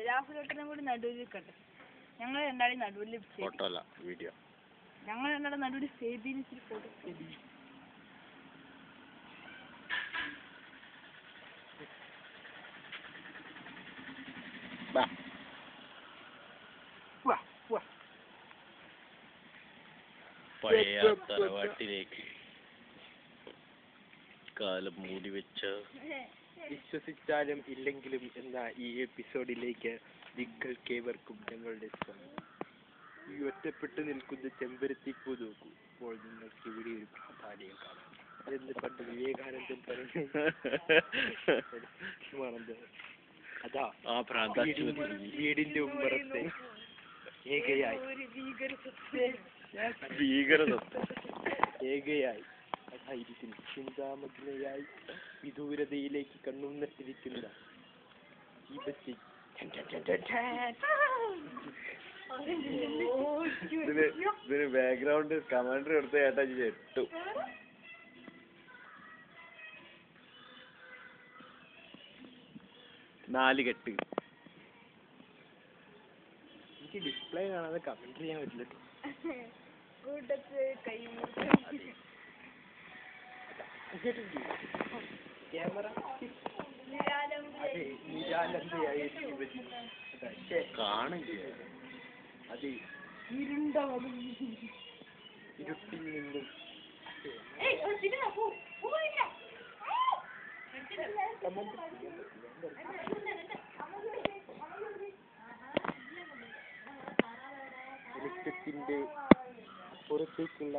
രാഹുലേട്ടനും കൂടി നടുവിൽ നിൽക്കട്ടെ. ഞങ്ങൾ രണ്ടാളും നടുവിൽ ഫോട്ടോ അല്ല വീഡിയോ. ഞങ്ങൾ രണ്ടാളും നടുവിൽ സേബിന് ഫോട്ടോ. പഴയ തറവാട്ടിലേക്ക് കാലം മൂടി വെച്ച വിശ്വസിച്ചാലും ഇല്ലെങ്കിലും എന്ന ഈ എപ്പിസോഡിലേക്ക് നിങ്ങൾക്കേവർക്കും ഞങ്ങളുടെ ഈ ഒറ്റപ്പെട്ടു നിൽക്കുന്ന ചെമ്പരത്തിപ്പൂ നോക്കൂ. ഇപ്പോൾ നിങ്ങൾക്ക് ഇവിടെ ഒരു പ്രാധാന്യം കാണാം. അതെന്ന് പണ്ട് വിവേകാനന്ദൻ പറഞ്ഞു. അതാ വീടിന്റെ ഉമ്മറത്തെ ഏകയായി അതായിരിക്കും ചിന്താമഗ്നയായി വിദൂരതയിലേക്ക് കണ്ണുന്നട്ടിരിക്കുന്ന ജീവത്തി. ഇതിന് ബാക്ക്ഗ്രൗണ്ട് കമന്ററി എടുത്ത ചേട്ടാ എട്ടു. നാല് കെട്ട്. എനിക്ക് ഡിസ്പ്ലേ കാണാതെ കമന്ററി ചെയ്യാൻ പറ്റില്ല. ക്യാമറ നിരാലംബയായി കാണില്ല. അതെ ഇരുണ്ട ഇരുട്ടിൽ നിന്നും വെളിച്ചത്തിന്റെ പുറത്തേക്കുള്ള